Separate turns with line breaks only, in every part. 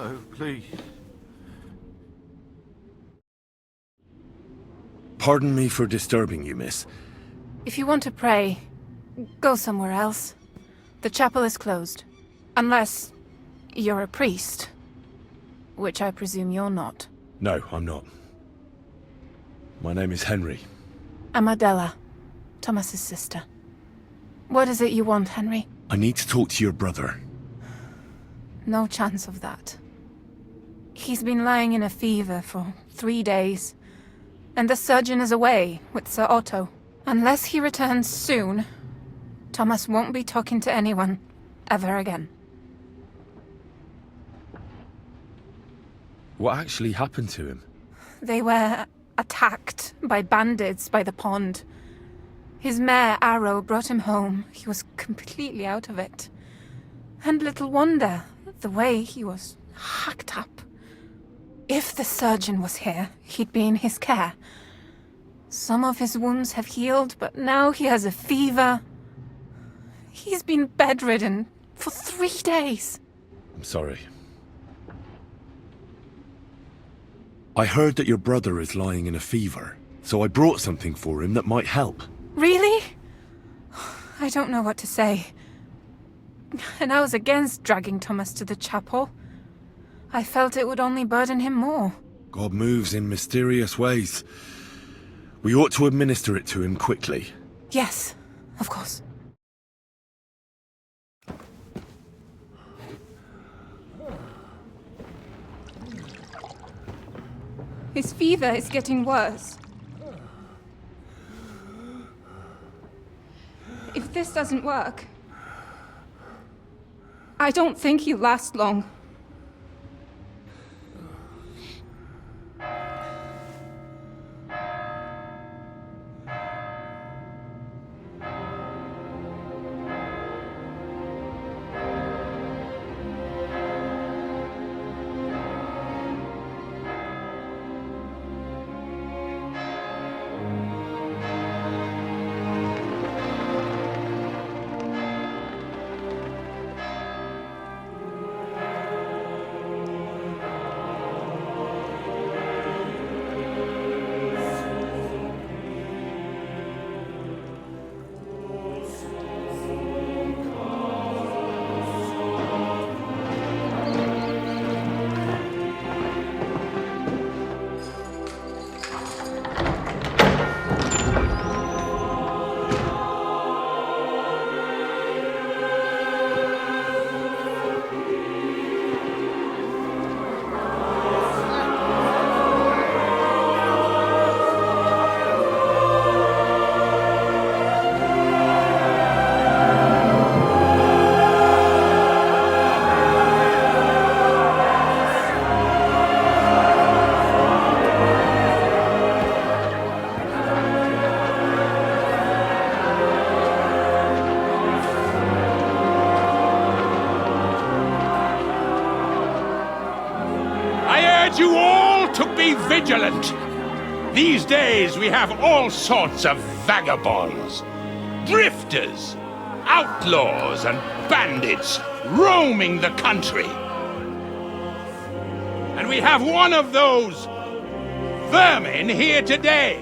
No, please.
Pardon me for disturbing you, miss.
If you want to pray, go somewhere else. The chapel is closed. Unless you're a priest. Which I presume you're not.
No, I'm not. My name is Henry.
I'm Adela, Thomas's sister. What is it you want, Henry?
I need to talk to your brother.
No chance of that. He's been lying in a fever for 3 days. And the surgeon is away with Sir Otto. Unless he returns soon, Thomas won't be talking to anyone ever again.
What actually happened to him?
They were attacked by bandits by the pond. His mare, Arrow, brought him home. He was completely out of it. And little wonder, the way he was hacked up. If the surgeon was here, he'd be in his care. Some of his wounds have healed, but now he has a fever. He's been bedridden for 3 days.
I'm sorry. I heard that your brother is lying in a fever, so I brought something for him that might help.
Really? I don't know what to say. And I was against dragging Thomas to the chapel. I felt it would only burden him more.
God moves in mysterious ways. We ought to administer it to him quickly.
Yes, of course. His fever is getting worse. If this doesn't work, I don't think he'll last long.
You all to be vigilant. These days we have all sorts of vagabonds, drifters, outlaws and bandits roaming the country. And we have one of those vermin here today.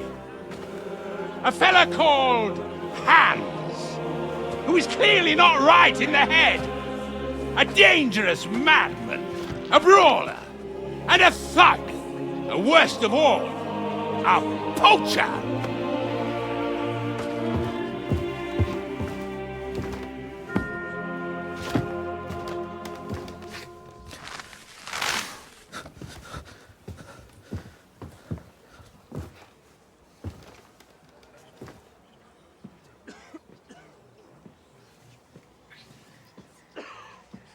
A fella called Hans, who is clearly not right in the head. A dangerous madman, a brawler, and a thug, and worst of all, a poacher.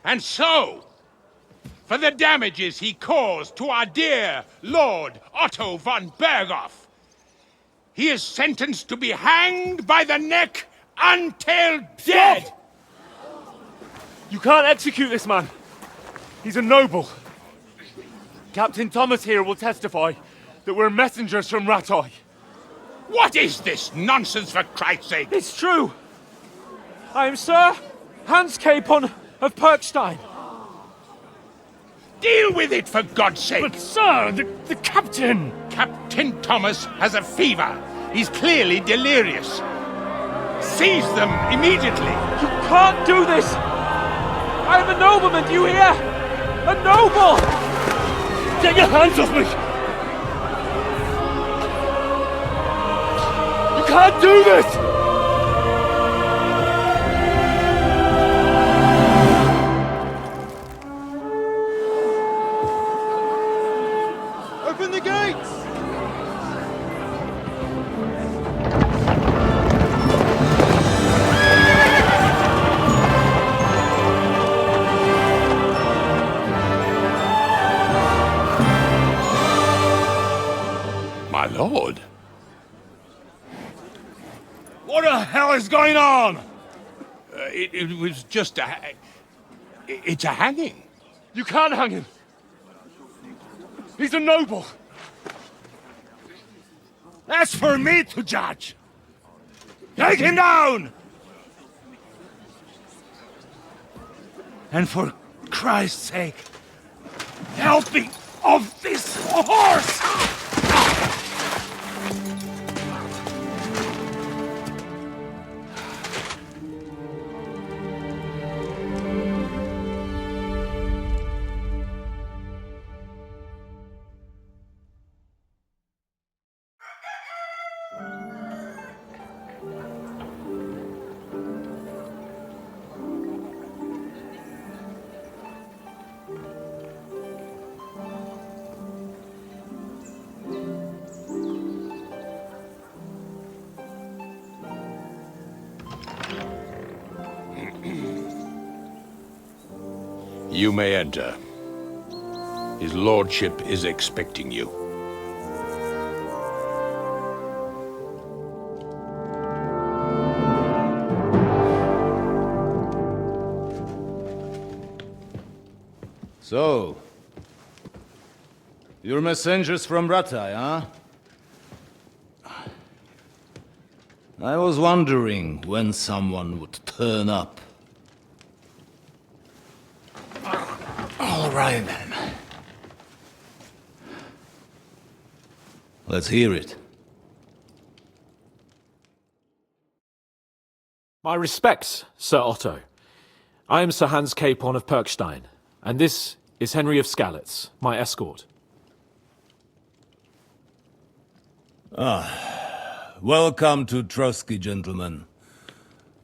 And so, for the damages he caused to our dear Lord Otto von Berghoff, he is sentenced to be hanged by the neck until dead!
You can't execute this man. He's a noble. Captain Thomas here will testify that we're messengers from Ratoi.
What is this nonsense, for Christ's sake?
It's true. I am Sir Hans Capon of Perkstein.
Deal with it, for God's sake!
But, sir, the captain!
Captain Thomas has a fever. He's clearly delirious. Seize them immediately.
You can't do this! I am a nobleman, do you hear? A noble! Get your hands off me! You can't do this!
Open the gates!
My lord.
What the hell is going on?
It was just a... It's a hanging.
You can't hang him. He's a noble.
That's for me to judge! Take him down! And for Christ's sake, help me off this horse!
You may enter. His lordship is expecting you.
So, you're messengers from Ratai, huh? I was wondering when someone would turn up. All right, then. Let's hear it.
My respects, Sir Otto. I am Sir Hans Capon of Perkstein, and this is Henry of Skalitz, my escort.
Welcome to Trosky, gentlemen.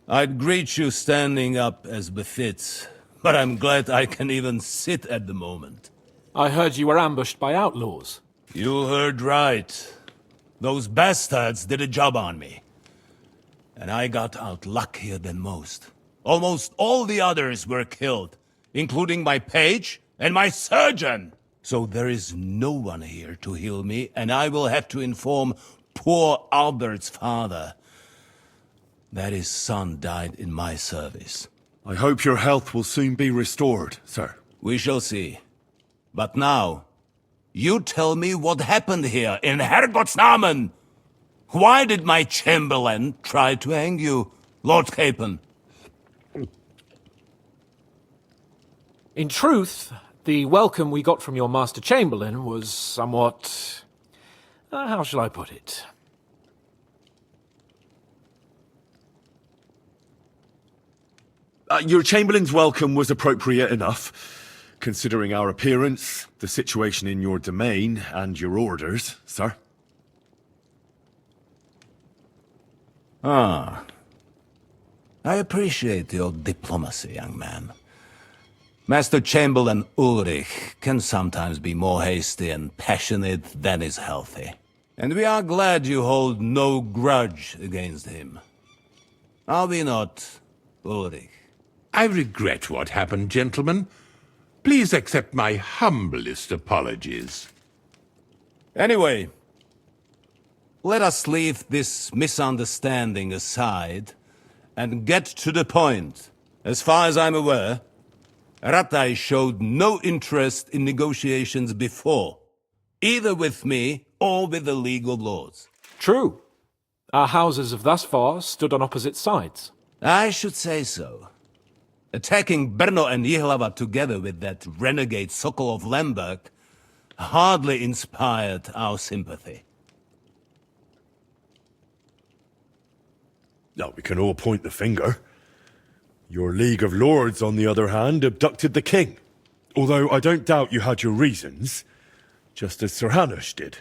I'd greet you standing up as befits, but I'm glad I can even sit at the moment.
I heard you were ambushed by outlaws.
You heard right. Those bastards did a job on me. And I got out luckier than most. Almost all the others were killed, including my page and my surgeon. So there is no one here to heal me, and I will have to inform poor Albert's father that his son died in my service.
I hope your health will soon be restored, sir.
We shall see. But now, you tell me what happened here in Herrgottsnamen. Why did my chamberlain try to hang you, Lord Capon?
In truth, the welcome we got from your Master Chamberlain was somewhat... how shall I put it?
Your Chamberlain's welcome was appropriate enough, considering our appearance, the situation in your domain, and your orders, sir.
Ah. I appreciate your diplomacy, young man. Master Chamberlain Ulrich can sometimes be more hasty and passionate than is healthy. And we are glad you hold no grudge against him. Are we not, Ulrich?
I regret what happened, gentlemen. Please accept my humblest apologies.
Anyway, let us leave this misunderstanding aside and get to the point. As far as I'm aware, Ratai showed no interest in negotiations before, either with me or with the League of Lords.
True. Our houses have thus far stood on opposite sides.
I should say so. Attacking Brno and Jihlava together with that renegade Sokol of Lemberg hardly inspired our sympathy.
Now, we can all point the finger. Your League of Lords, on the other hand, abducted the king. Although I don't doubt you had your reasons, just as Sir Hanush did.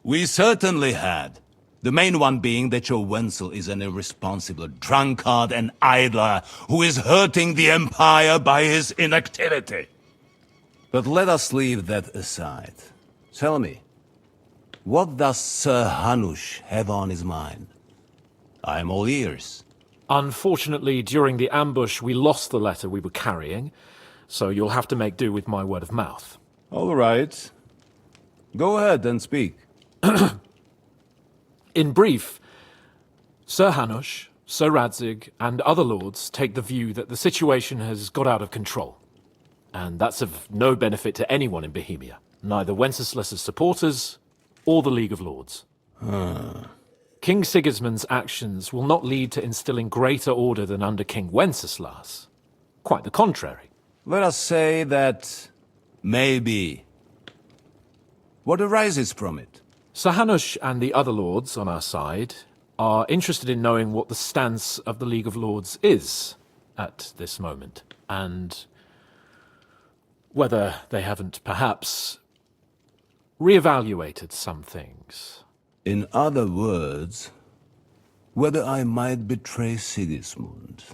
We certainly had. The main one being that your Wenzel is an irresponsible drunkard and idler who is hurting the Empire by his inactivity. But let us leave that aside. Tell me, what does Sir Hanush have on his mind? I am all ears.
Unfortunately, during the ambush, we lost the letter we were carrying, so you'll have to make do with my word of mouth.
All right. Go ahead and speak.
In brief, Sir Hanush, Sir Radzig, and other lords take the view that the situation has got out of control. And that's of no benefit to anyone in Bohemia, neither Wenceslas's supporters or the League of Lords. King Sigismund's actions will not lead to instilling greater order than under King Wenceslas. Quite the contrary.
Let us say that maybe. What arises from it?
Sir Hanush and the other lords on our side are interested in knowing what the stance of the League of Lords is at this moment, and whether they haven't perhaps reevaluated some things.
In other words, whether I might betray Sigismund.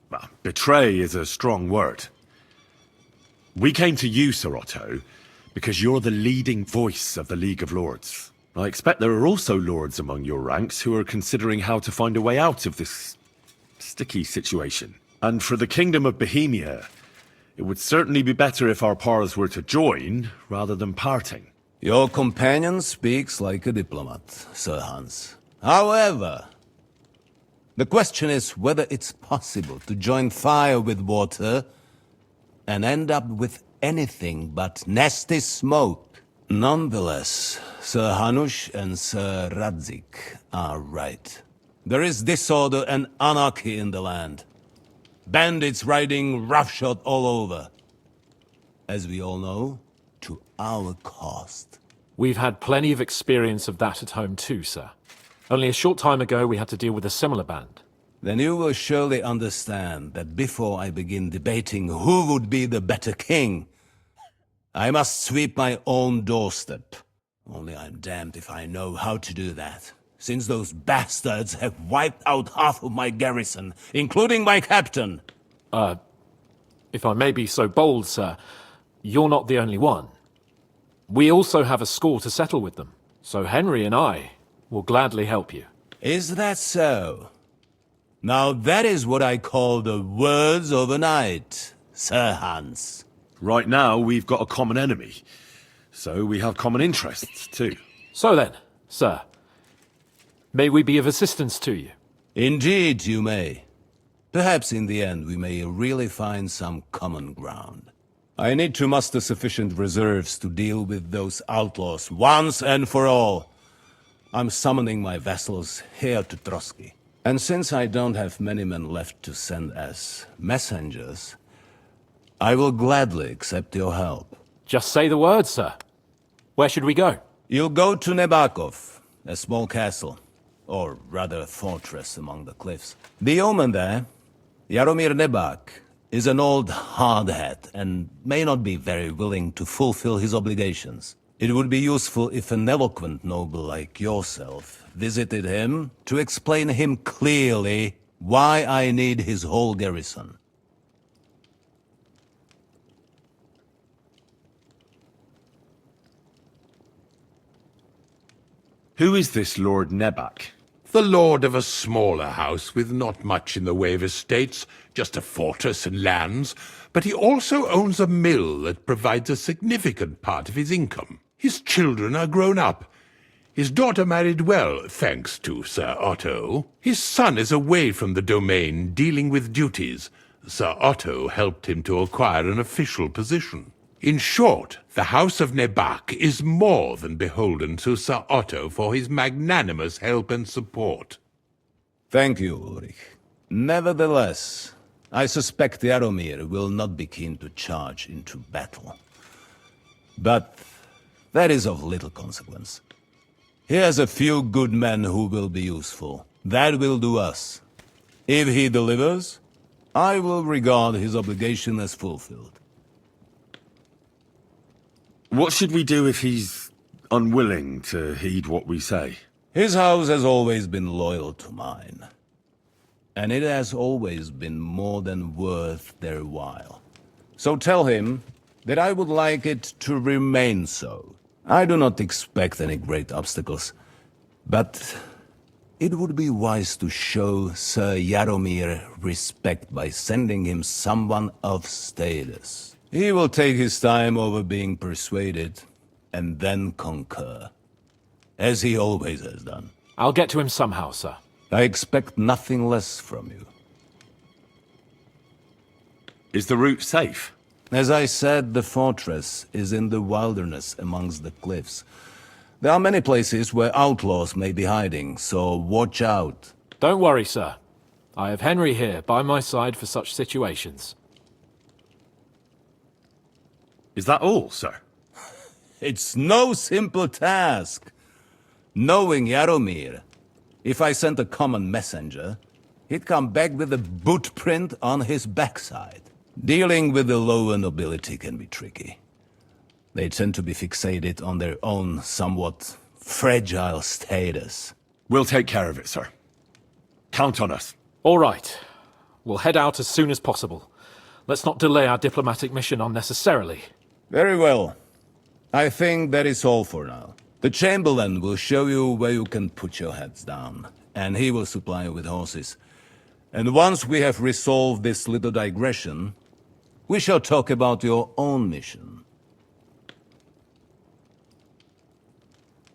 Well, betray is a strong word. We came to you, Sir Otto, because you're the leading voice of the League of Lords. I expect there are also lords among your ranks who are considering how to find a way out of this sticky situation. And for the Kingdom of Bohemia, it would certainly be better if our powers were to join rather than parting.
Your companion speaks like a diplomat, Sir Hans. However, the question is whether it's possible to join fire with water and end up with anything but nasty smoke. Nonetheless, Sir Hanush and Sir Radzig are right. There is disorder and anarchy in the land. Bandits riding roughshod all over. As we all know, to our cost.
We've had plenty of experience of that at home too, sir. Only a short time ago we had to deal with a similar band.
Then you will surely understand that before I begin debating who would be the better king, I must sweep my own doorstep. Only I'm damned if I know how to do that, since those bastards have wiped out half of my garrison, including my captain.
If I may be so bold, sir, you're not the only one. We also have a score to settle with them, so Henry and I will gladly help you.
Is that so? Now that is what I call the words of a knight, Sir Hans.
Right now, we've got a common enemy, so we have common interests too.
So then, sir, may we be of assistance to you?
Indeed you may. Perhaps in the end we may really find some common ground. I need to muster sufficient reserves to deal with those outlaws once and for all. I'm summoning my vassals here to Trosky. And since I don't have many men left to send as messengers, I will gladly accept your help.
Just say the word, sir. Where should we go?
You'll go to Nebakov, a small castle, or rather fortress among the cliffs. The yeoman there, Jaromir Nebak, is an old hardhat and may not be very willing to fulfill his obligations. It would be useful if an eloquent noble like yourself visited him to explain him clearly why I need his whole garrison.
Who is this Lord Nebak?
The lord of a smaller house with not much in the way of estates, just a fortress and lands, but he also owns a mill that provides a significant part of his income. His children are grown up. His daughter married well, thanks to Sir Otto. His son is away from the domain, dealing with duties. Sir Otto helped him to acquire an official position. In short, the House of Nebak is more than beholden to Sir Otto for his magnanimous help and support.
Thank you, Ulrich. Nevertheless, I suspect Jaromir will not be keen to charge into battle. But that is of little consequence. He has a few good men who will be useful. That will do us. If he delivers, I will regard his obligation as fulfilled.
What should we do if he's unwilling to heed what we say?
His house has always been loyal to mine. And it has always been more than worth their while. So tell him that I would like it to remain so. I do not expect any great obstacles, but it would be wise to show Sir Jaromir respect by sending him someone of status. He will take his time over being persuaded, and then concur, as he always has done.
I'll get to him somehow, sir.
I expect nothing less from you.
Is the route safe?
As I said, the fortress is in the wilderness amongst the cliffs. There are many places where outlaws may be hiding, so watch out.
Don't worry, sir. I have Henry here by my side for such situations.
Is that all, sir?
It's no simple task. Knowing Jaromir, if I sent a common messenger, he'd come back with a boot print on his backside. Dealing with the lower nobility can be tricky. They tend to be fixated on their own somewhat fragile status.
We'll take care of it, sir. Count on us.
All right. We'll head out as soon as possible. Let's not delay our diplomatic mission unnecessarily.
Very well. I think that is all for now. The Chamberlain will show you where you can put your heads down, and he will supply you with horses. And once we have resolved this little digression, we shall talk about your own mission.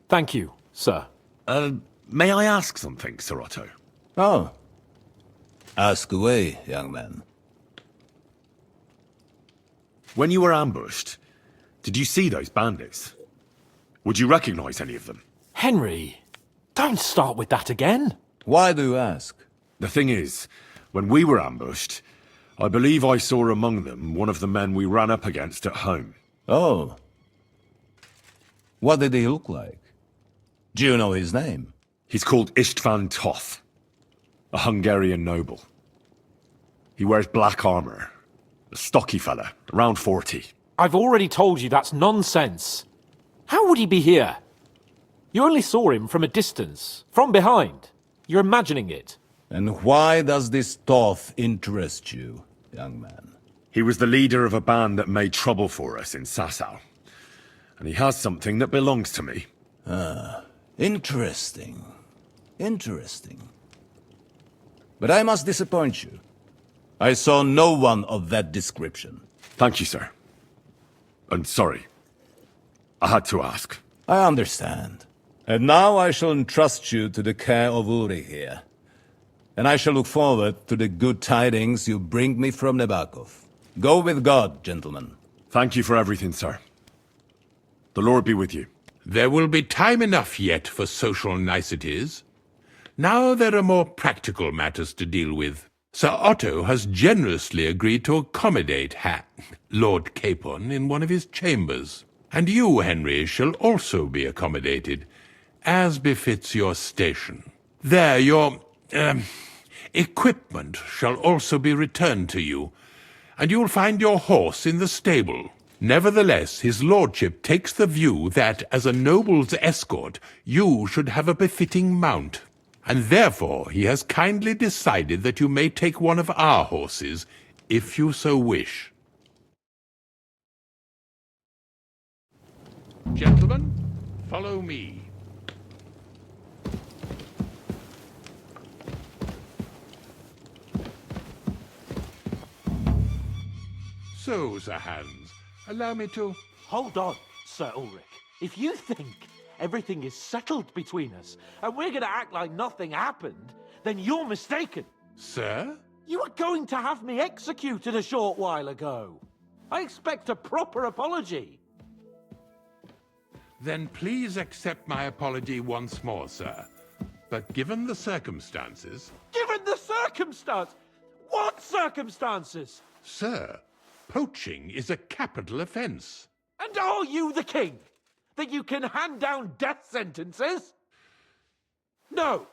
Thank you, sir.
May I ask something, Sir Otto?
Oh. Ask away, young man.
When you were ambushed, did you see those bandits? Would you recognize any of them?
Henry, don't start with that again.
Why do you ask?
The thing is, when we were ambushed, I believe I saw among them one of the men we ran up against at home.
Oh. What did he look like? Do you know his name?
He's called Istvan Toth, a Hungarian noble. He wears black armor. A stocky fella, around 40.
I've already told you that's nonsense. How would he be here? You only saw him from a distance, from behind. You're imagining it.
And why does this Toth interest you, young man?
He was the leader of a band that made trouble for us in Sasau. And he has something that belongs to me.
Interesting. Interesting. But I must disappoint you. I saw no one of that description.
Thank you, sir. And sorry. I had to ask.
I understand. And now I shall entrust you to the care of Ulrich here. And I shall look forward to the good tidings you bring me from Nebakov. Go with God, gentlemen.
Thank you for everything, sir. The Lord be with you.
There will be time enough yet for social niceties. Now there are more practical matters to deal with. Sir Otto has generously agreed to accommodate Lord Capon in one of his chambers. And you, Henry, shall also be accommodated, as befits your station. There, your, equipment shall also be returned to you, and you'll find your horse in the stable. Nevertheless, his lordship takes the view that, as a noble's escort, you should have a befitting mount. And therefore he has kindly decided that you may take one of our horses, if you so wish. Gentlemen, follow me. So, Sir Hans, allow me to...
Hold on, Sir Ulrich. If you think everything is settled between us, and we're going to act like nothing happened, then you're mistaken.
Sir?
You were going to have me executed a short while ago. I expect a proper apology.
Then please accept my apology once more, sir. But given the circumstances...
Given the circumstance? What circumstances?
Sir, poaching is a capital offense.
And are you the king? That you can hand down death sentences? No,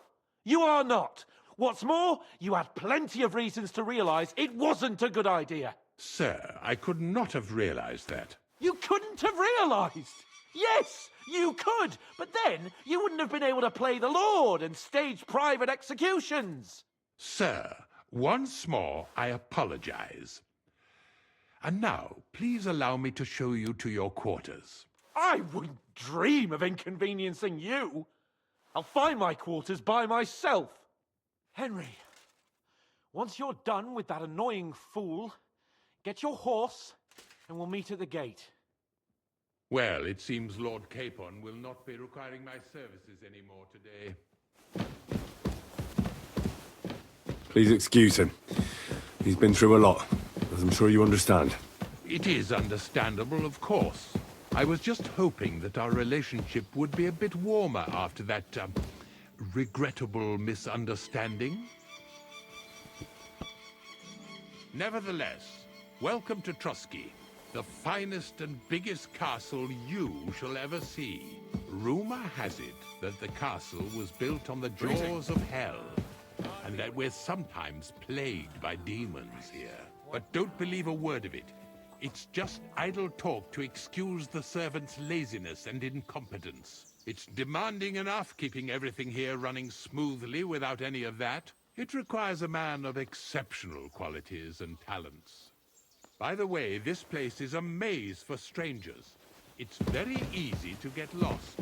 you are not. What's more, you had plenty of reasons to realize it wasn't a good idea.
Sir, I could not have realized that.
You couldn't have realized. Yes, you could, but then you wouldn't have been able to play the Lord and stage private executions.
Sir, once more, I apologize. And now, please allow me to show you to your quarters.
I wouldn't dream of inconveniencing you. I'll find my quarters by myself. Henry, once you're done with that annoying fool, get your horse and we'll meet at the gate.
Well, it seems Lord Capon will not be requiring my services anymore today.
Please excuse him. He's been through a lot, as I'm sure you understand.
It is understandable, of course. I was just hoping that our relationship would be a bit warmer after that, regrettable misunderstanding. Nevertheless, welcome to Trosky, the finest and biggest castle you shall ever see. Rumor has it that the castle was built on the jaws of hell, and that we're sometimes plagued by demons here. But don't believe a word of it. It's just idle talk to excuse the servants' laziness and incompetence. It's demanding enough keeping everything here running smoothly without any of that. It requires a man of exceptional qualities and talents. By the way, this place is a maze for strangers. It's very easy to get lost.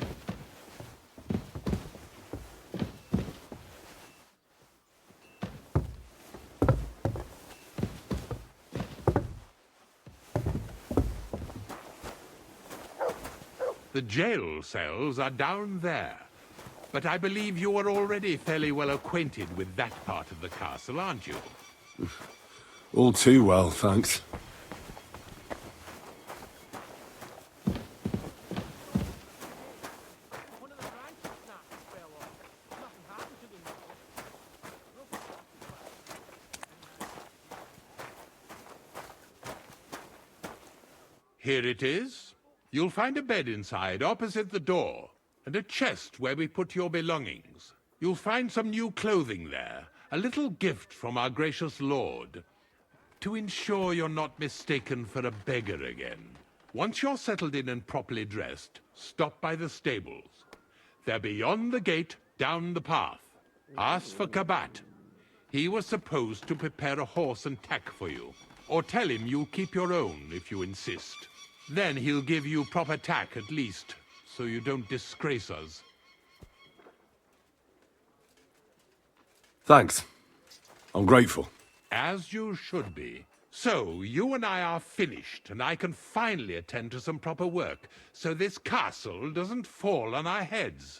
The jail cells are down there. But I believe you are already fairly well acquainted with that part of the castle, aren't you?
All too well, thanks.
Here it is. You'll find a bed inside, opposite the door, and a chest where we put your belongings. You'll find some new clothing there, a little gift from our gracious lord, to ensure you're not mistaken for a beggar again. Once you're settled in and properly dressed, stop by the stables. They're beyond the gate, down the path. Ask for Kabat. He was supposed to prepare a horse and tack for you, or tell him you'll keep your own if you insist. Then he'll give you proper tack at least, so you don't disgrace us.
Thanks. I'm grateful.
As you should be. So, you and I are finished, and I can finally attend to some proper work, so this castle doesn't fall on our heads.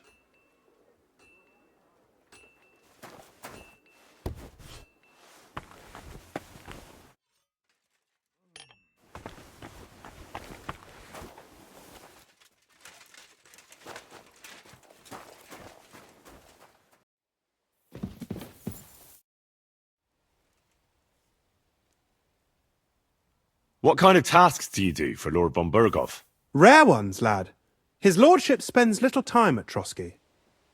What kind of tasks do you do for Lord von Burgov?
Rare ones, lad. His lordship spends little time at Trosky.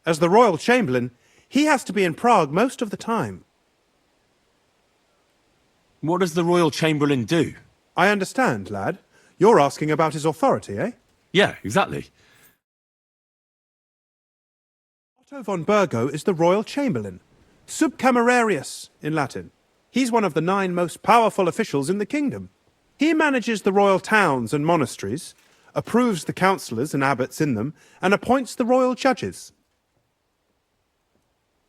As the royal chamberlain, he has to be in Prague most of the time.
What does the royal chamberlain do?
I understand, lad. You're asking about his authority, eh?
Yeah, exactly.
Otto von Burgo is the royal chamberlain. Subcamerarius, in Latin. He's one of the 9 most powerful officials in the kingdom. He manages the royal towns and monasteries, approves the councillors and abbots in them, and appoints the royal judges.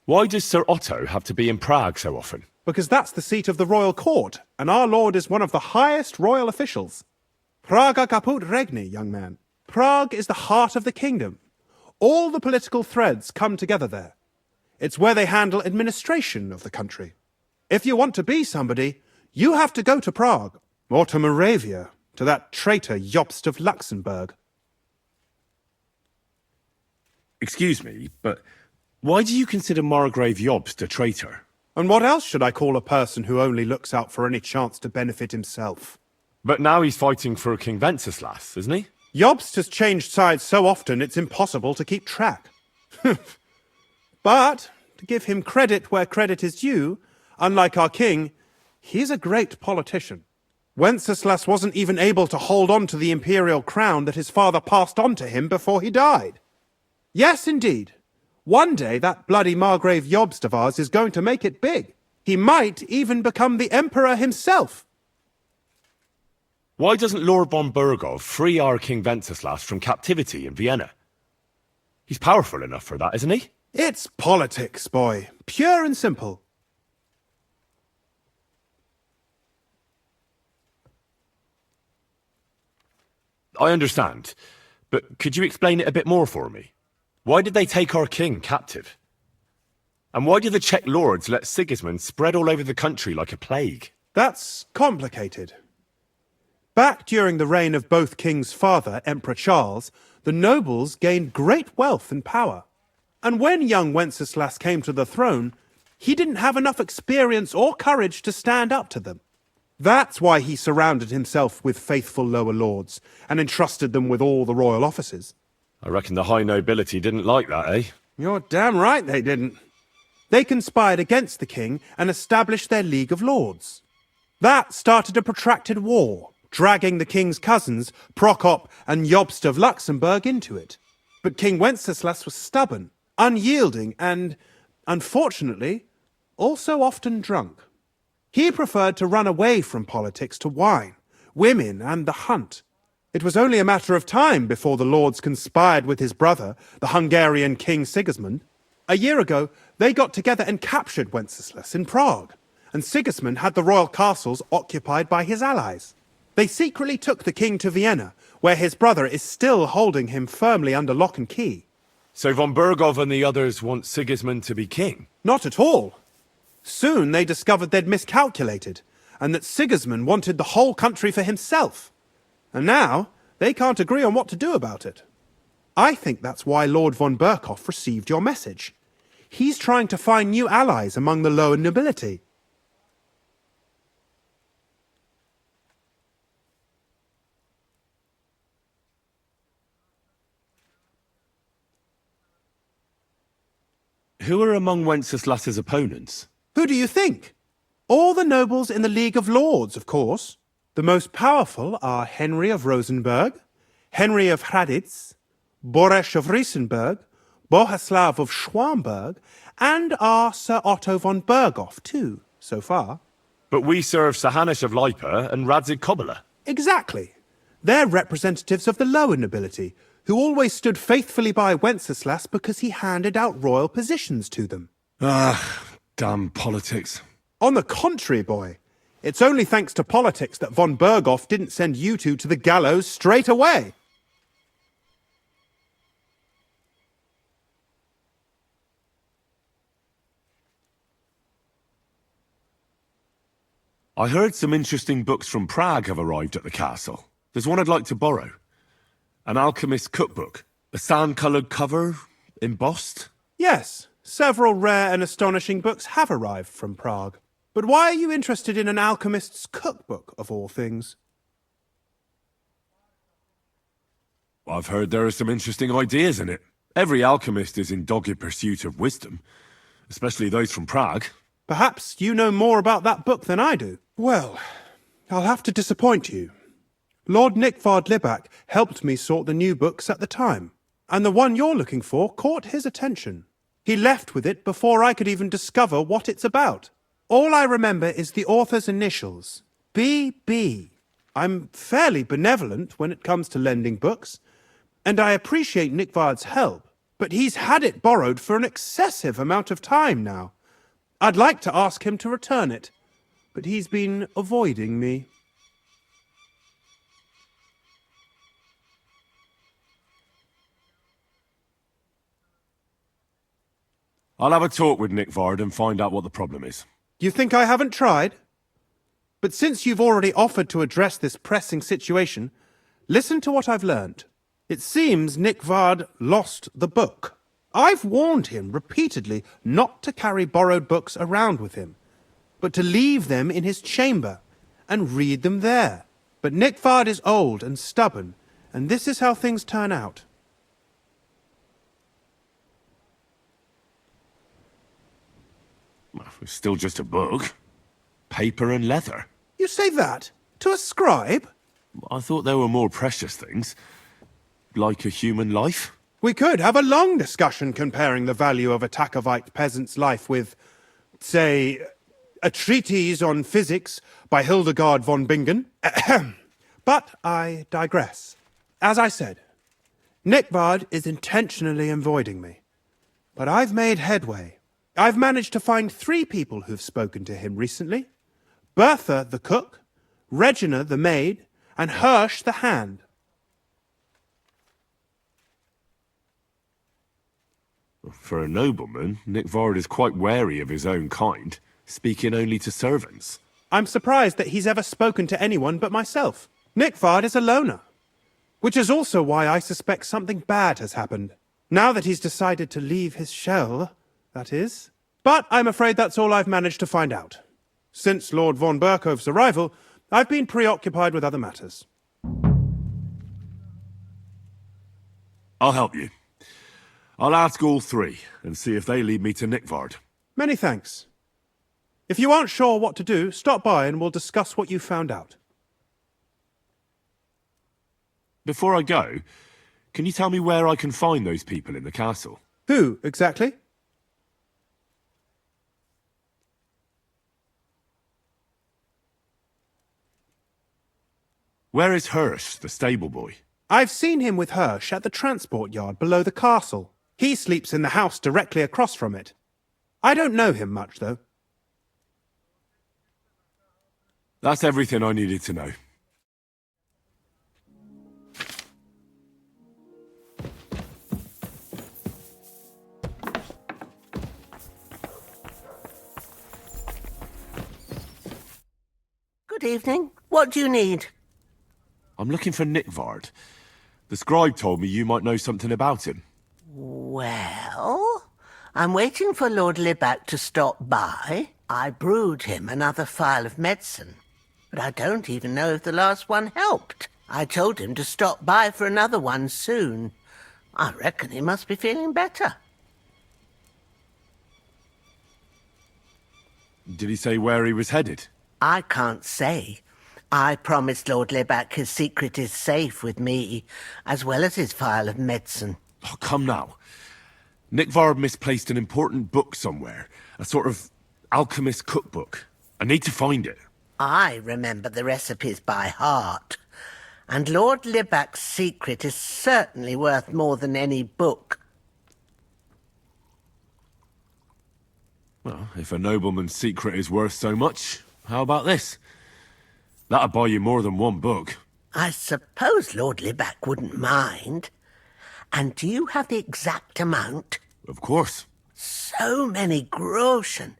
Why does Sir Otto have to be in Prague so often?
Because that's the seat of the royal court, and our lord is one of the highest royal officials. Praga caput regni, young man. Prague is the heart of the kingdom. All the political threads come together there. It's where they handle administration of the country. If you want to be somebody, you have to go to Prague, or to Moravia, to that traitor Jobst of Luxembourg.
Excuse me, but why do you consider Margrave Jobst a traitor?
And what else should I call a person who only looks out for any chance to benefit himself?
But now he's fighting for King Wenceslas, isn't he?
Jobst has changed sides so often it's impossible to keep track. But, to give him credit where credit is due, unlike our king, he's a great politician. Wenceslas wasn't even able to hold on to the imperial crown that his father passed on to him before he died. Yes, indeed. One day that bloody Margrave Jobst of ours is going to make it big. He might even become the emperor himself.
Why doesn't Lord von Burgov free our King Wenceslas from captivity in Vienna? He's powerful enough for that, isn't he?
It's politics, boy. Pure and simple.
I understand, but could you explain it a bit more for me? Why did they take our king captive? And why did the Czech lords let Sigismund spread all over the country like a plague?
That's complicated. Back during the reign of both King's father, Emperor Charles, the nobles gained great wealth and power. And when young Wenceslas came to the throne, he didn't have enough experience or courage to stand up to them. That's why he surrounded himself with faithful lower lords and entrusted them with all the royal offices.
I reckon the high nobility didn't like that, eh?
You're damn right they didn't. They conspired against the king and established their League of Lords. That started a protracted war, dragging the king's cousins, Prokop and Jobst of Luxembourg, into it. But King Wenceslas was stubborn, unyielding, and, unfortunately, also often drunk. He preferred to run away from politics to wine, women, and the hunt. It was only a matter of time before the lords conspired with his brother, the Hungarian King Sigismund. A year ago, they got together and captured Wenceslas in Prague, and Sigismund had the royal castles occupied by his allies. They secretly took the king to Vienna, where his brother is still holding him firmly under lock and key.
So von Burgov and the others want Sigismund to be king?
Not at all. Soon they discovered they'd miscalculated, and that Sigismund wanted the whole country for himself. And now, they can't agree on what to do about it. I think that's why Lord von Burkhoff received your message. He's trying to find new allies among the lower nobility.
Who are among Wenceslas's opponents?
Who do you think? All the nobles in the League of Lords, of course. The most powerful are Henry of Rosenberg, Henry of Hraditz, Boresh of Riesenberg, Bohuslav of Schwamberg, and our Sir Otto von Berghoff, too, so far.
But we serve Sir Hanush of Lipa and Radzig Kobyla.
Exactly. They're representatives of the lower nobility, who always stood faithfully by Wenceslas because he handed out royal positions to them.
Ah, damn politics.
On the contrary, boy. It's only thanks to politics that von Berghoff didn't send you two to the gallows straight away.
I heard some interesting books from Prague have arrived at the castle. There's one I'd like to borrow. An alchemist's cookbook. A sand-coloured cover, embossed.
Yes, several rare and astonishing books have arrived from Prague. But why are you interested in an alchemist's cookbook, of all things?
I've heard there are some interesting ideas in it. Every alchemist is in dogged pursuit of wisdom, especially those from Prague.
Perhaps you know more about that book than I do. Well, I'll have to disappoint you. Lord Nykvard Libak helped me sort the new books at the time, and the one you're looking for caught his attention. He left with it before I could even discover what it's about. All I remember is the author's initials, B.B. I'm fairly benevolent when it comes to lending books, and I appreciate Nykvard's help, but he's had it borrowed for an excessive amount of time now. I'd like to ask him to return it, but he's been avoiding me.
I'll have a talk with Nykvard and find out what the problem is.
You think I haven't tried? But since you've already offered to address this pressing situation, listen to what I've learned. It seems Nykvard lost the book. I've warned him repeatedly not to carry borrowed books around with him, but to leave them in his chamber and read them there. But Nykvard is old and stubborn, and this is how things turn out.
It's still just a book. Paper and leather.
You say that? To a scribe?
I thought there were more precious things. Like a human life.
We could have a long discussion comparing the value of a Takovite peasant's life with, say, a treatise on physics by Hildegard von Bingen. But I digress. As I said, Nykvard is intentionally avoiding me. But I've made headway. I've managed to find 3 people who've spoken to him recently. Bertha, the cook, Regina, the maid, and Hirsch, the hand.
For a nobleman, Nykvard is quite wary of his own kind, speaking only to servants.
I'm surprised that he's ever spoken to anyone but myself. Nykvard is a loner, which is also why I suspect something bad has happened. Now that he's decided to leave his shell, that is. But I'm afraid that's all I've managed to find out. Since Lord von Berkove's arrival, I've been preoccupied with other matters.
I'll help you. I'll ask all 3 and see if they lead me to Nykvard.
Many thanks. If you aren't sure what to do, stop by and we'll discuss what you found out.
Before I go, can you tell me where I can find those people in the castle?
Who, exactly?
Where is Hirsch, the stable boy?
I've seen him with Hirsch at the transport yard below the castle. He sleeps in the house directly across from it. I don't know him much, though.
That's everything I needed to know.
Good evening. What do you need?
I'm looking for Nykvard. The scribe told me you might know something about him.
Well, I'm waiting for Lord Libac to stop by. I brewed him another phial of medicine, but I don't even know if the last one helped. I told him to stop by for another one soon. I reckon he must be feeling better.
Did he say where he was headed?
I can't say. I promised Lord Libac his secret is safe with me, as well as his phial of medicine.
Oh, come now. Nykvard misplaced an important book somewhere. A sort of alchemist cookbook. I need to find it.
I remember the recipes by heart. And Lord Libac's secret is certainly worth more than any book.
Well, if a nobleman's secret is worth so much, how about this? That'll buy you more than one book.
I suppose Lord Libac wouldn't mind. And do you have the exact amount?
Of course.
So many groschen.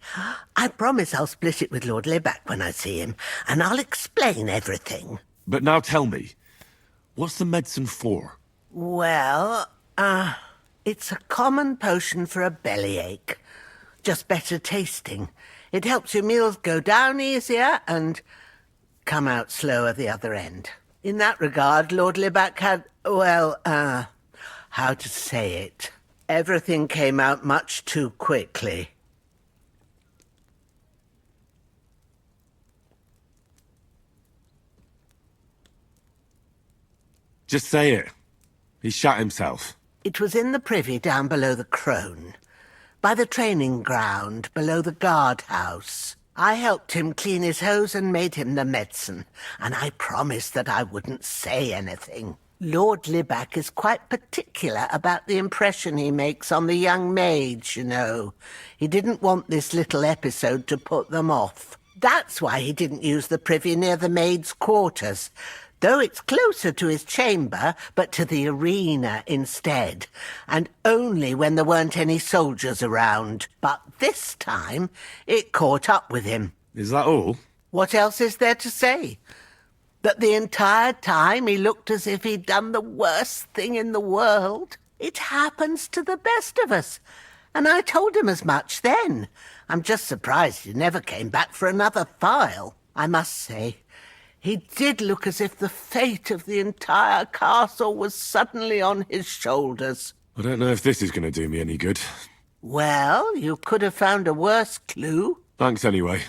I promise I'll split it with Lord Libac when I see him, and I'll explain everything.
But now tell me, what's the medicine for?
Well, it's a common potion for a bellyache. Just better tasting. It helps your meals go down easier and come out slower the other end. In that regard, Lord Libac had, well, how to say it? Everything came out much too quickly.
Just say it. He shot himself.
It was in the privy down below the Crone, by the training ground below the guardhouse. I helped him clean his hose and made him the medicine, and I promised that I wouldn't say anything. Lord Libac is quite particular about the impression he makes on the young maids, you know. He didn't want this little episode to put them off. That's why he didn't use the privy near the maids' quarters, though it's closer to his chamber, but to the arena instead, and only when there weren't any soldiers around. But this time, it caught up with him.
Is that all?
What else is there to say? That the entire time he looked as if he'd done the worst thing in the world? It happens to the best of us. And I told him as much then. I'm just surprised he never came back for another file. I must say, he did look as if the fate of the entire castle was suddenly on his shoulders.
I don't know if this is going to do me any good.
Well, you could have found a worse clue.
Thanks anyway.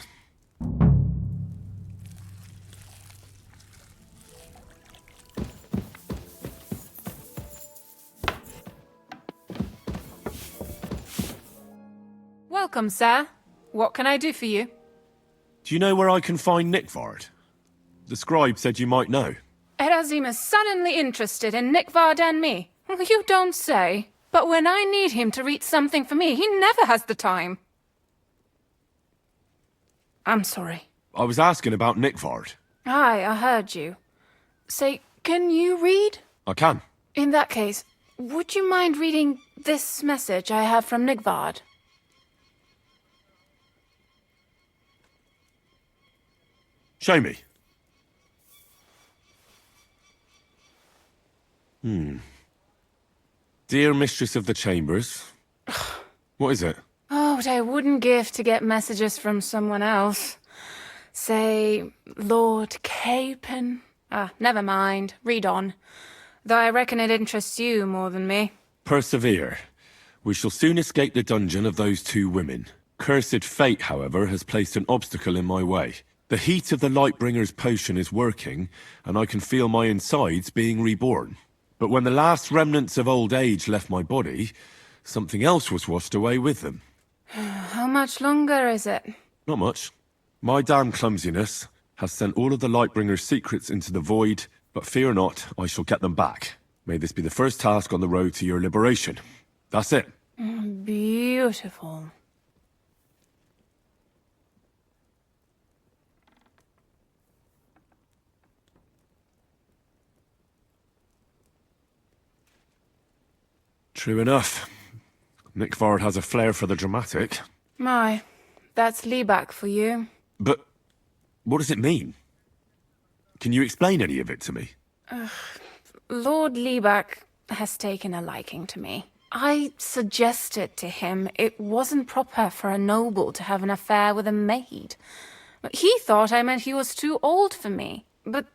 Welcome, sir. What can I do for you?
Do you know where I can find Nykvard? The scribe said you might know.
Erazim is suddenly interested in Nykvard and me. You don't say. But when I need him to read something for me, he never has the time. I'm sorry.
I was asking about Nykvard.
Aye, I heard you. Say, can you read?
I can.
In that case, would you mind reading this message I have from Nykvard?
Show me. Dear Mistress of the Chambers. What is it?
Oh, what I wouldn't give to get messages from someone else. Say, Lord Capon. Never mind. Read on. Though I reckon it interests you more than me.
Persevere. We shall soon escape the dungeon of those two women. Cursed fate, however, has placed an obstacle in my way. The heat of the Lightbringer's potion is working, and I can feel my insides being reborn. But when the last remnants of old age left my body, something else was washed away with them.
How much longer is it?
Not much. My damn clumsiness has sent all of the Lightbringer's secrets into the void, but fear not, I shall get them back. May this be the first task on the road to your liberation. That's it.
Beautiful.
True enough. Nykvard has a flair for the dramatic.
My, that's Liebach for you.
But what does it mean? Can you explain any of it to me?
Lord Liebach has taken a liking to me. I suggested to him it wasn't proper for a noble to have an affair with a maid. He thought I meant he was too old for me. But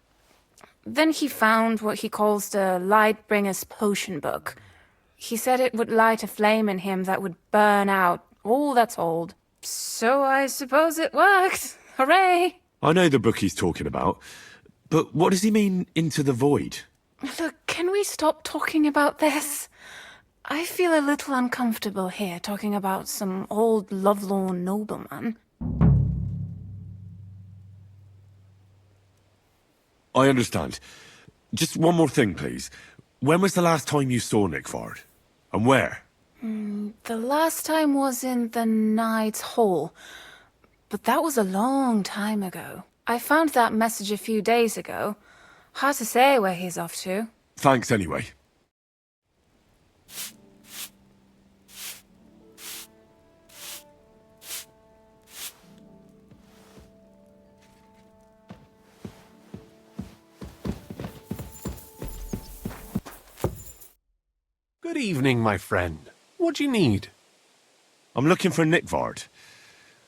then he found what he calls the Lightbringer's potion book. He said it would light a flame in him that would burn out all that's old. So I suppose it worked. Hooray!
I know the book he's talking about, but what does he mean, into the void?
Look, can we stop talking about this? I feel a little uncomfortable here talking about some old lovelorn nobleman.
I understand. Just one more thing, please. When was the last time you saw Nykvard? And where?
The last time was in the Knight's Hall, but that was a long time ago. I found that message a few days ago. Hard to say where he's off to.
Thanks anyway.
Good evening, my friend. What do you need?
I'm looking for Nykvard.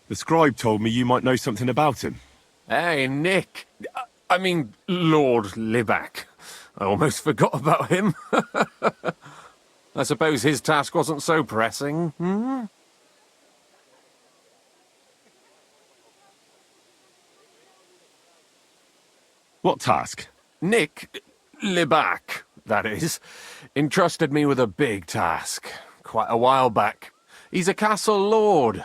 The scribe told me you might know something about him.
Hey, Nick. I mean, Lord Liebach. I almost forgot about him. I suppose his task wasn't so pressing, hmm?
What task?
Nick Liebach, that is, entrusted me with a big task quite a while back. He's a castle lord.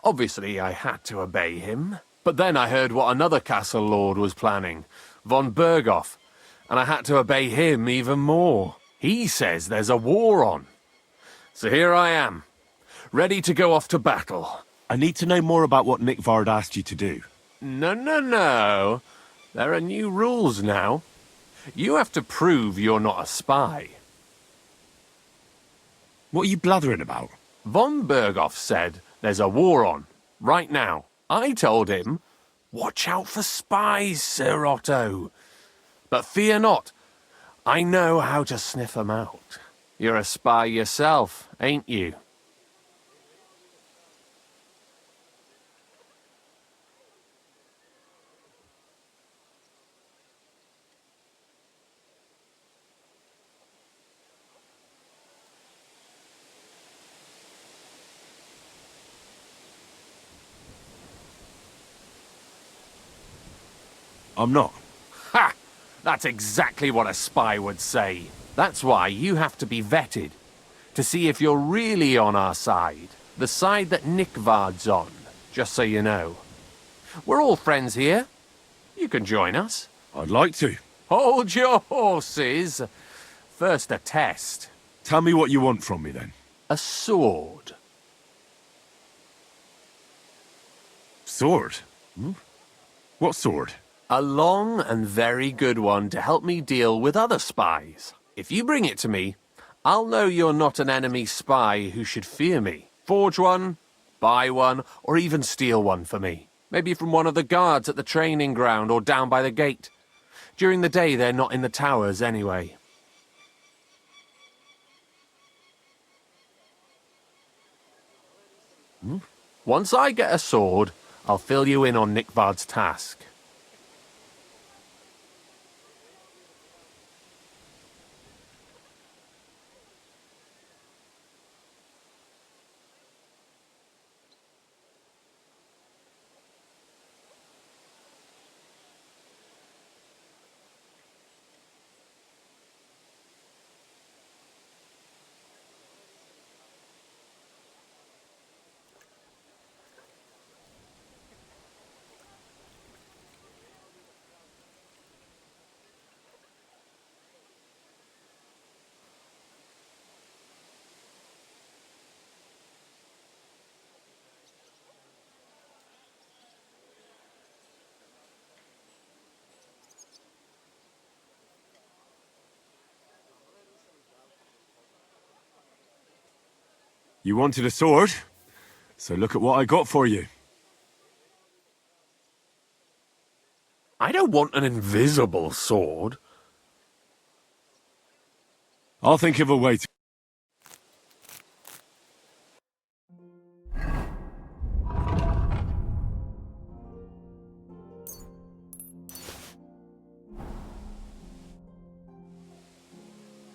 Obviously, I had to obey him. But then I heard what another castle lord was planning, von Berghoff, and I had to obey him even more. He says there's a war on. So here I am, ready to go off to battle.
I need to know more about what Nykvard asked you to do.
No. There are new rules now. You have to prove you're not a spy.
What are you blathering about?
Von Berghoff said there's a war on, right now. I told him, Watch out for spies, Sir Otto. But fear not. I know how to sniff them out. You're a spy yourself, ain't you?
I'm not.
Ha! That's exactly what a spy would say. That's why you have to be vetted, to see if you're really on our side. The side that Nykvard's on, just so you know. We're all friends here. You can join us.
I'd like to.
Hold your horses. First a test.
Tell me what you want from me, then.
A sword.
Sword? What sword?
A long and very good one to help me deal with other spies. If you bring it to me, I'll know you're not an enemy spy who should fear me. Forge one, buy one, or even steal one for me. Maybe from one of the guards at the training ground or down by the gate. During the day, they're not in the towers anyway. Once I get a sword, I'll fill you in on Nykvard's task.
You wanted a sword? So look at what I got for you.
I don't want an invisible sword.
I'll think of a way to...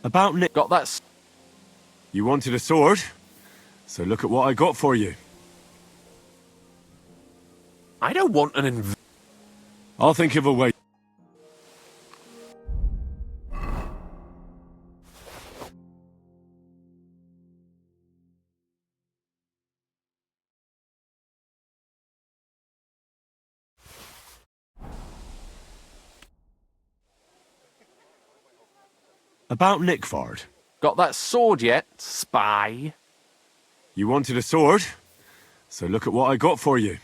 About Nick...
Got that...
You wanted a sword? So look at what I got for you.
I don't want an
I'll think of a way... About Nykvard.
Got that sword yet, spy?
You wanted a sword? So look at what I got for you.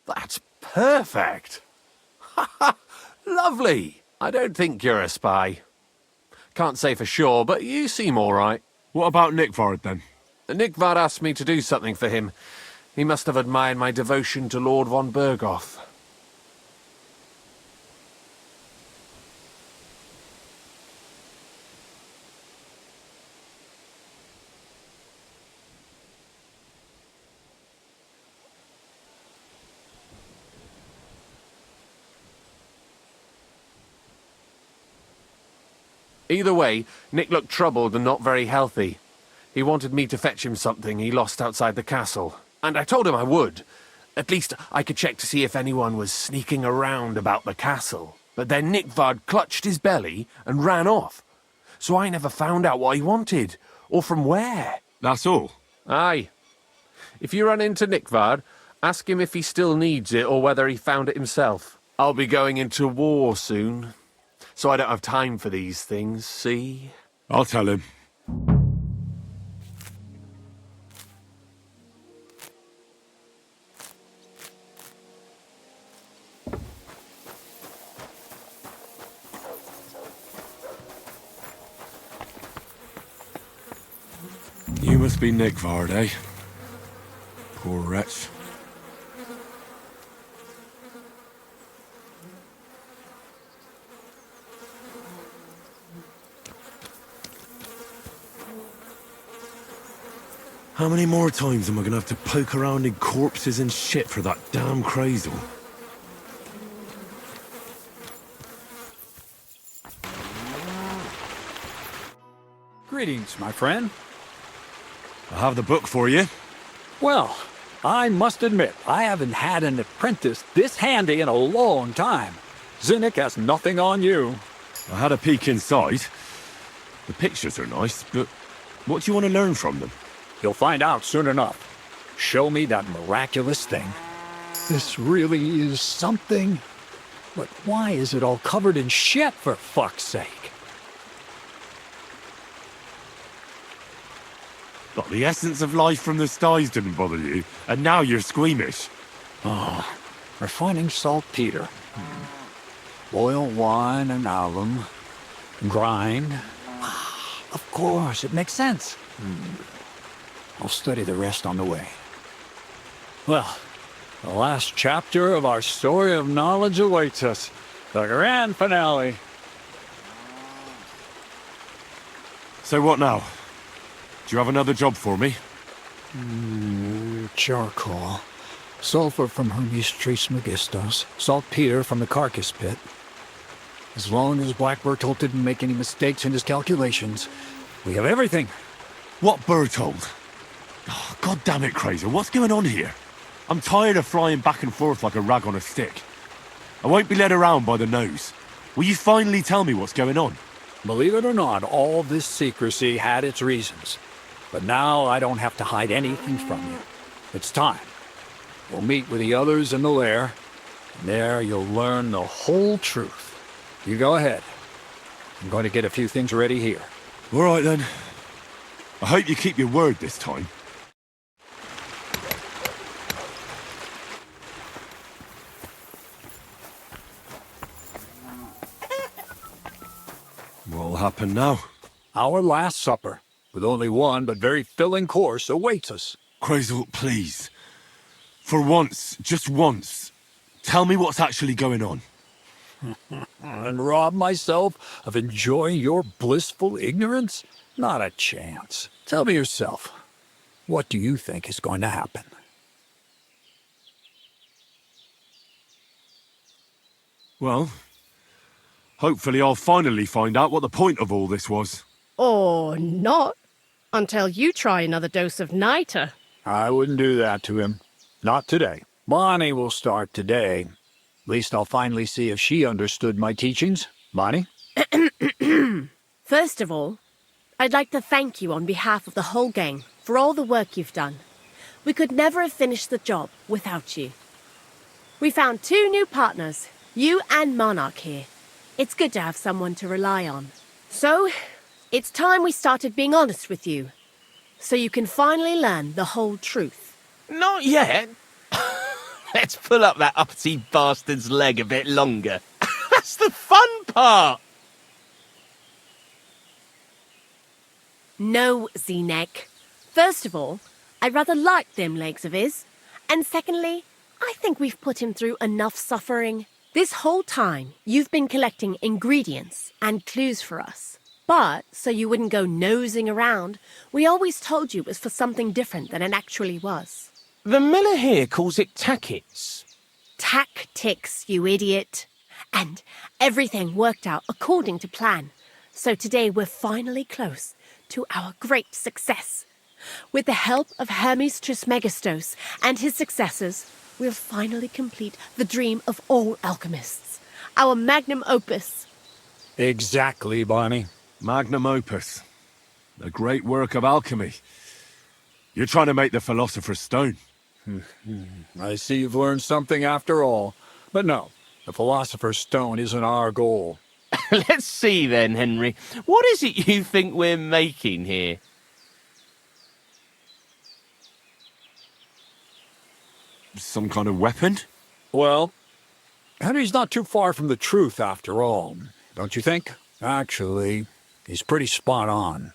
That's perfect. Ha ha! Lovely. I don't think you're a spy. Can't say for sure, but you seem all right.
What about Nykvard, then?
Nykvard asked me to do something for him. He must have admired my devotion to Lord von Berghoff. Either way, Nick looked troubled and not very healthy. He wanted me to fetch him something he lost outside the castle, and I told him I would. At least I could check to see if anyone was sneaking around about the castle. But then Nykvard clutched his belly and ran off. So I never found out what he wanted, or from where.
That's all?
Aye. If you run into Nykvard, ask him if he still needs it or whether he found it himself. I'll be going into war soon. So I don't have time for these things, see?
I'll tell him. You must be Nykvard, eh? Poor wretch. How many more times am I gonna have to poke around in corpses and shit for that damn Kreyzl?
Greetings, my friend.
I have the book for you.
Well, I must admit, I haven't had an apprentice this handy in a long time. Zinnik has nothing on you.
I had a peek inside. The pictures are nice, but what do you want to learn from them?
You'll find out soon enough. Show me that miraculous thing. This really is something. But why is it all covered in shit, for fuck's sake?
But the essence of life from the skies didn't bother you, and now you're squeamish.
Oh, refining saltpeter. Boil wine and alum. Grind. Of course, it makes sense. I'll study the rest on the way. Well, the last chapter of our story of knowledge awaits us. The grand finale.
So what now? Do you have another job for me?
Charcoal. Sulfur from Hermes Trismegistos. Saltpeter from the carcass pit. As long as Black Bertolt didn't make any mistakes in his calculations, we have everything.
What Bertold? Oh, God damn it, Kreyzl, what's going on here? I'm tired of flying back and forth like a rag on a stick. I won't be led around by the nose. Will you finally tell me what's going on?
Believe it or not, all this secrecy had its reasons. But now I don't have to hide anything from you. It's time. We'll meet with the others in the lair, and there you'll learn the whole truth. You go ahead. I'm going to get a few things ready here.
All right, then. I hope you keep your word this time. What'll happen now?
Our last supper, with only one but very filling course, awaits us.
Kreyzl, please. For once, just once, tell me what's actually going on.
And rob myself of enjoying your blissful ignorance? Not a chance. Tell me yourself, what do you think is going to happen?
Well, hopefully I'll finally find out what the point of all this was.
Or not, until you try another dose of niter.
I wouldn't do that to him. Not today. Bonnie will start today. At least I'll finally see if she understood my teachings. Bonnie?
First of all, I'd like to thank you on behalf of the whole gang for all the work you've done. We could never have finished the job without you. We found 2 new partners, you and Monarch here. It's good to have someone to rely on. So, it's time we started being honest with you, so you can finally learn the whole truth.
Not yet. Let's pull up that uppity bastard's leg a bit longer. That's the fun part!
No, Z-Neck. First of all, I rather like them legs of his. And secondly, I think we've put him through enough suffering. This whole time, you've been collecting ingredients and clues for us. But, so you wouldn't go nosing around, we always told you it was for something different than it actually was.
The miller here calls it tackets.
Tactics, you idiot. And everything worked out according to plan. So today we're finally close to our great success. With the help of Hermes Trismegistos and his successors, we'll finally complete the dream of all alchemists. Our magnum opus.
Exactly, Bonnie.
Magnum opus. A great work of alchemy. You're trying to make the Philosopher's Stone.
I see you've learned something after all. But no, the Philosopher's Stone isn't our goal.
Let's see then, Henry. What is it you think we're making here?
Some kind of weapon?
Well, Henry's not too far from the truth after all, don't you think? Actually, he's pretty spot on,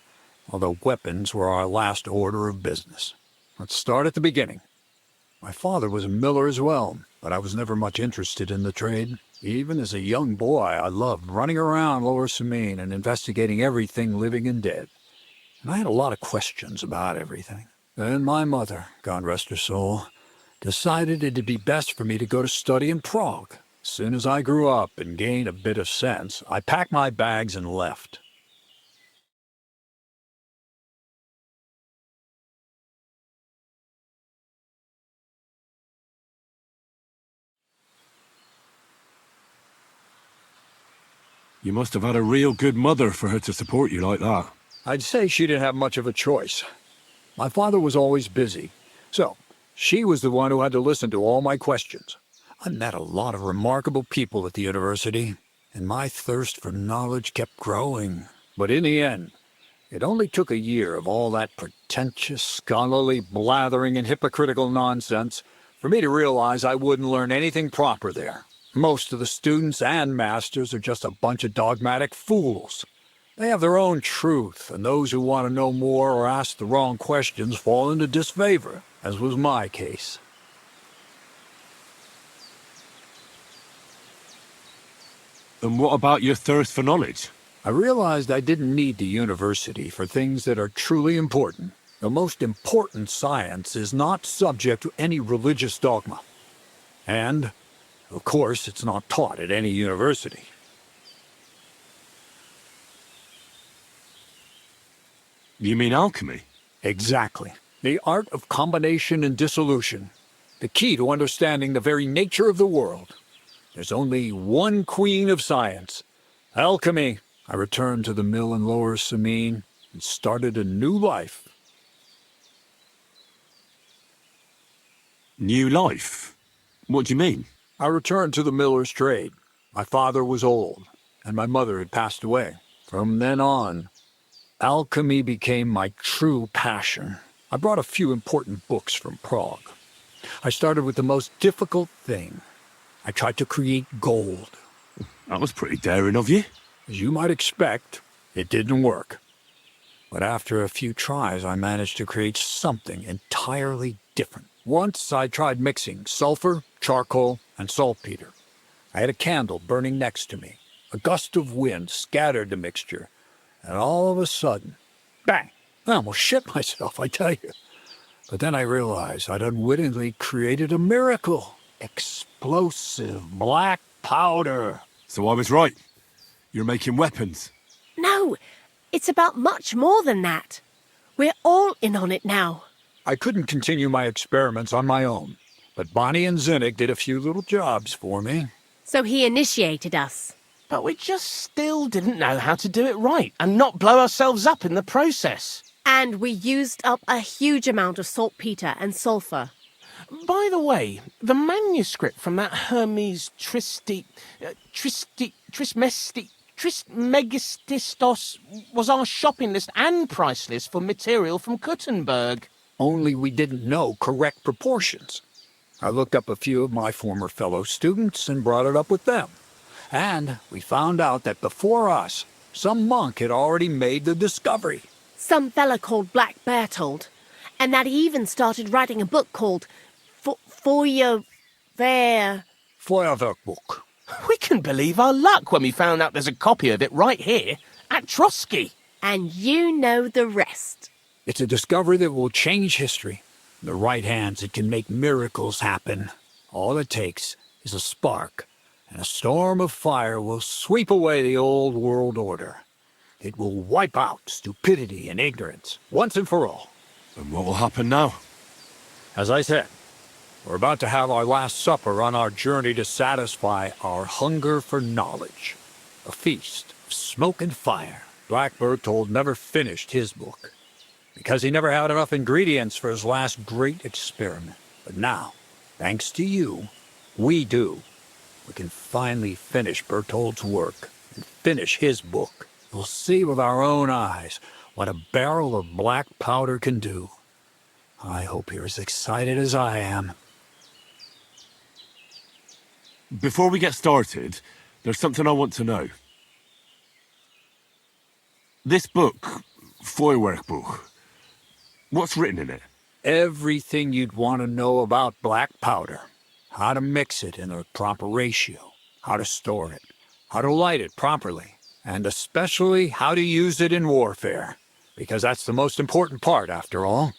although weapons were our last order of business. Let's start at the beginning. My father was a miller as well, but I was never much interested in the trade. Even as a young boy, I loved running around Lower Samine and investigating everything living and dead. And I had a lot of questions about everything. Then my mother, God rest her soul, decided it'd be best for me to go to study in Prague. As soon as I grew up and gained a bit of sense, I packed my bags and left.
You must have had a real good mother for her to support you like that.
I'd say she didn't have much of a choice. My father was always busy, so she was the one who had to listen to all my questions. I met a lot of remarkable people at the university, and my thirst for knowledge kept growing. But in the end, it only took a year of all that pretentious, scholarly blathering and hypocritical nonsense for me to realize I wouldn't learn anything proper there. Most of the students and masters are just a bunch of dogmatic fools. They have their own truth, and those who want to know more or ask the wrong questions fall into disfavor, as was my case.
And what about your thirst for knowledge?
I realized I didn't need the university for things that are truly important. The most important science is not subject to any religious dogma. And, of course, it's not taught at any university.
You mean alchemy?
Exactly. The art of combination and dissolution. The key to understanding the very nature of the world. There's only one queen of science. Alchemy. I returned to the mill in Lower Samine and started a new life.
New life? What do you mean?
I returned to the miller's trade. My father was old, and my mother had passed away. From then on, alchemy became my true passion. I brought a few important books from Prague. I started with the most difficult thing. I tried to create gold.
That was pretty daring of you.
As you might expect, it didn't work. But after a few tries, I managed to create something entirely different. Once I tried mixing sulfur, charcoal, and saltpeter. I had a candle burning next to me. A gust of wind scattered the mixture, and all of a sudden, bang! I almost shit myself, I tell you. But then I realized I'd unwittingly created a miracle. Explosive black powder.
So I was right. You're making weapons.
No, it's about much more than that. We're all in on it now.
I couldn't continue my experiments on my own, but Bonnie and Zinnik did a few little jobs for me.
So he initiated us.
But we just still didn't know how to do it right and not blow ourselves up in the process.
And we used up a huge amount of saltpeter and sulfur.
By the way, the manuscript from that Hermes Trismegistos was our shopping list and price list for material from Kuttenberg.
Only we didn't know correct proportions. I looked up a few of my former fellow students and brought it up with them. And we found out that before us, some monk had already made the discovery.
Some fella called Black Bertold. And that he even started writing a book called
Feuerwerkbuch.
We couldn't believe our luck when we found out there's a copy of it right here at Trosky.
And you know the rest.
It's a discovery that will change history. In the right hands, it can make miracles happen. All it takes is a spark, and a storm of fire will sweep away the old world order. It will wipe out stupidity and ignorance, once and for all.
And what will happen now?
As I said, we're about to have our last supper on our journey to satisfy our hunger for knowledge. A feast of smoke and fire. Black Bertold never finished his book, because he never had enough ingredients for his last great experiment. But now, thanks to you, we do. We can finally finish Bertold's work and finish his book. We'll see with our own eyes what a barrel of black powder can do. I hope you're as excited as I am.
Before we get started, there's something I want to know. This book, Feuerwerkbuch, what's written in it?
Everything you'd want to know about black powder. How to mix it in the proper ratio, how to store it, how to light it properly, and especially how to use it in warfare, because that's the most important part, after all.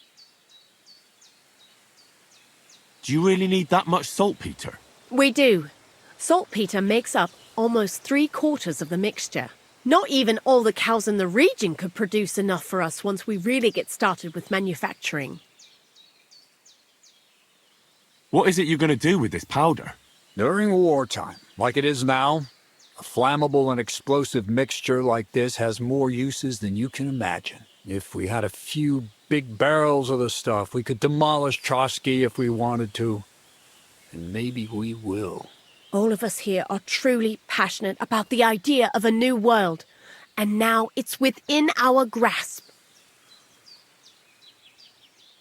Do you really need that much saltpeter?
We do. Saltpeter makes up almost 3/4 of the mixture. Not even all the cows in the region could produce enough for us once we really get started with manufacturing.
What is it you're going to do with this powder?
During wartime, like it is now, a flammable and explosive mixture like this has more uses than you can imagine. If we had a few big barrels of the stuff, we could demolish Trosky if we wanted to. And maybe we will.
All of us here are truly passionate about the idea of a new world, and now it's within our grasp.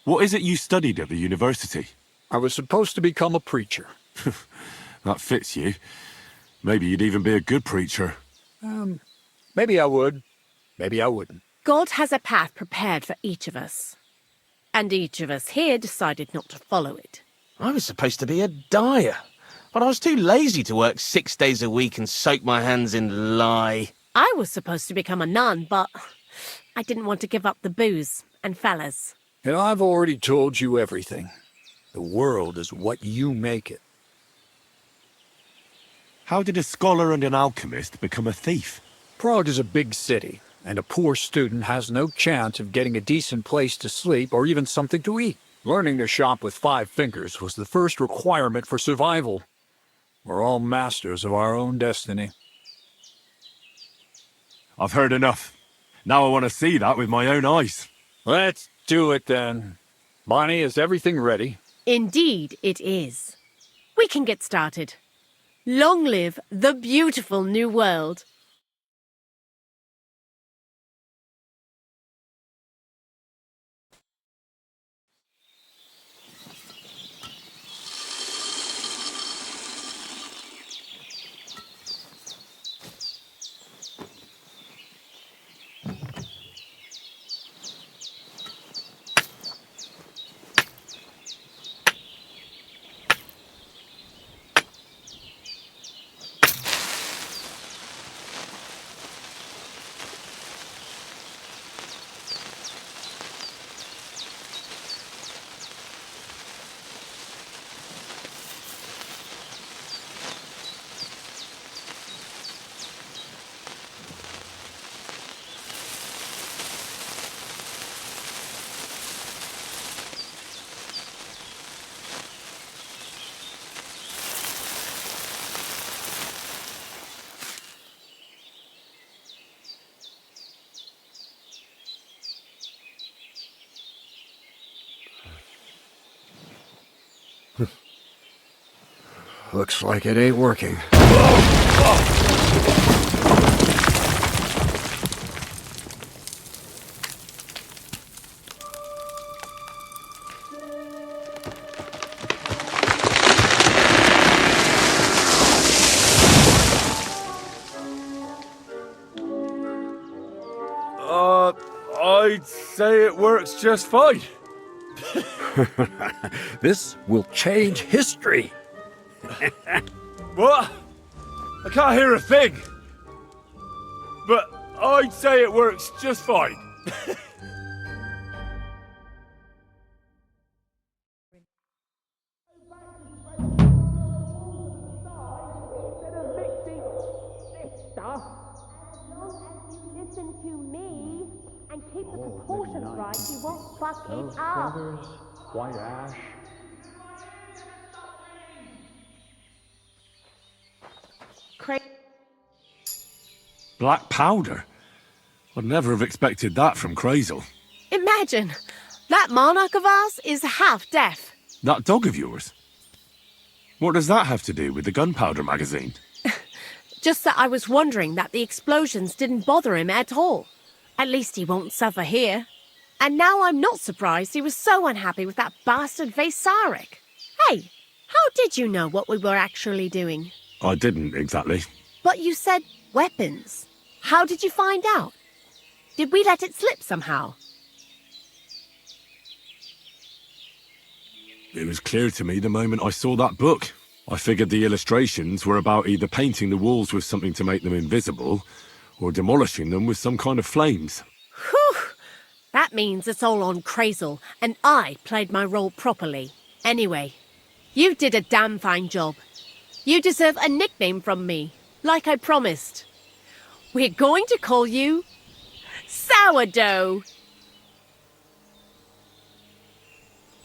What is it you studied at the university?
I was supposed to become a preacher.
That fits you. Maybe you'd even be a good preacher.
Maybe I would. Maybe I wouldn't.
God has a path prepared for each of us. And each of us here decided not to follow it.
I was supposed to be a dyer, but I was too lazy to work 6 days a week and soak my hands in lye.
I was supposed to become a nun, but I didn't want to give up the booze and fellas.
And I've already told you everything. The world is what you make it.
How did a scholar and an alchemist become a thief?
Prague is a big city, and a poor student has no chance of getting a decent place to sleep or even something to eat. Learning to shop with 5 fingers was the first requirement for survival. We're all masters of our own destiny.
I've heard enough. Now I want to see that with my own eyes.
Let's do it then. Bonnie, is everything ready?
Indeed it is. We can get started. Long live the beautiful new world.
Looks like it ain't working.
I'd say it works just fine.
This will change history.
What? I can't hear a thing. But I'd say it works just fine.
Listen to me and keep the proportions right, you won't fuck it up.
White ash.
Black powder? I'd never have expected that from Kreyzl.
Imagine, that monarch of ours is half deaf.
That dog of yours? What does that have to do with the gunpowder magazine?
Just that I was wondering that the explosions didn't bother him at all. At least he won't suffer here. And now I'm not surprised he was so unhappy with that bastard Vesarek. Hey, how did you know what we were actually doing?
I didn't exactly.
But you said weapons. How did you find out? Did we let it slip somehow?
It was clear to me the moment I saw that book. I figured the illustrations were about either painting the walls with something to make them invisible, or demolishing them with some kind of flames.
Whew! That means it's all on Kreyzl, and I played my role properly. Anyway, You did a damn fine job. You deserve a nickname from me, like I promised. We're going to call you Sourdough.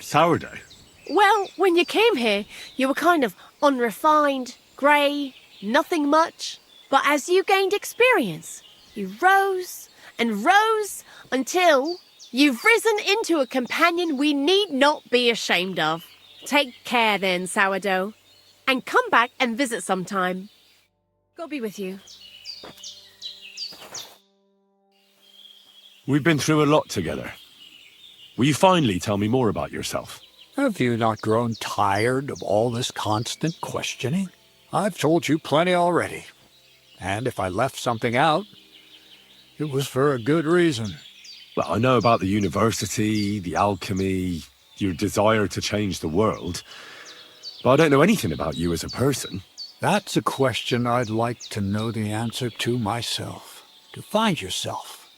Sourdough?
Well, when you came here, you were kind of unrefined, grey, nothing much. But as you gained experience, you rose and rose until you've risen into a companion we need not be ashamed of. Take care then, Sourdough. And come back and visit sometime. God be with you.
We've been through a lot together. Will you finally tell me more about yourself?
Have you not grown tired of all this constant questioning? I've told you plenty already. And if I left something out, it was for a good reason.
Well, I know about the university, the alchemy, your desire to change the world, but I don't know anything about you as a person.
That's a question I'd like to know the answer to myself. To find yourself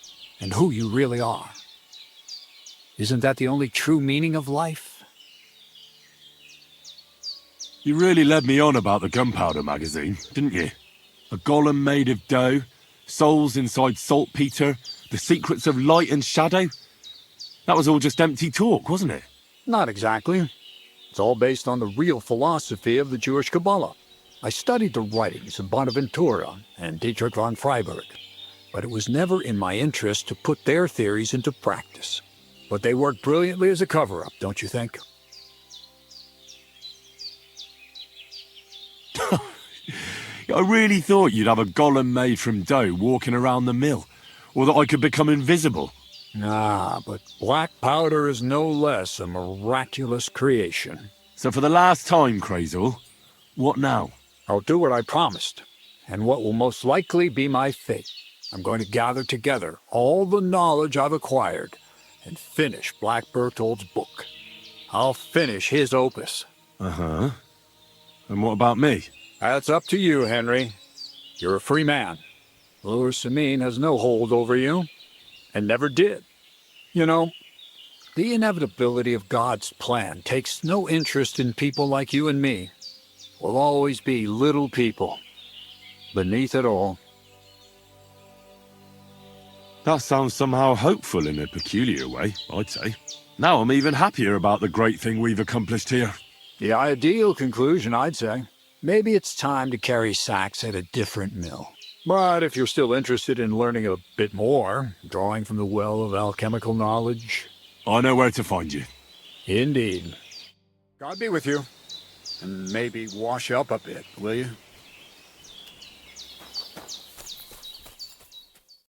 and who you really are. Isn't that the only true meaning of life?
You really led me on about the Gunpowder magazine, didn't you? A golem made of dough, souls inside saltpeter, the secrets of light and shadow. That was all just empty talk, wasn't it?
Not exactly. It's all based on the real philosophy of the Jewish Kabbalah. I studied the writings of Bonaventura and Dietrich von Freiberg, but it was never in my interest to put their theories into practice. But they work brilliantly as a cover-up, don't you think?
I really thought you'd have a golem made from dough walking around the mill, or that I could become invisible.
Ah, but black powder is no less a miraculous creation.
So for the last time, Kreyzl, what now?
I'll do what I promised, and what will most likely be my fate. I'm going to gather together all the knowledge I've acquired and finish Black Bertold's book. I'll finish his opus.
Uh-huh. And what about me?
That's up to you, Henry. You're a free man. Lord Samin has no hold over you, and never did. You know, the inevitability of God's plan takes no interest in people like you and me. We'll always be little people, beneath it all.
That sounds somehow hopeful in a peculiar way, I'd say. Now I'm even happier about the great thing we've accomplished here.
The ideal conclusion, I'd say. Maybe it's time to carry sacks at a different mill. But if you're still interested in learning a bit more, drawing from the well of alchemical knowledge...
I know where to find you.
Indeed. God be with you. And maybe wash up a bit, will you?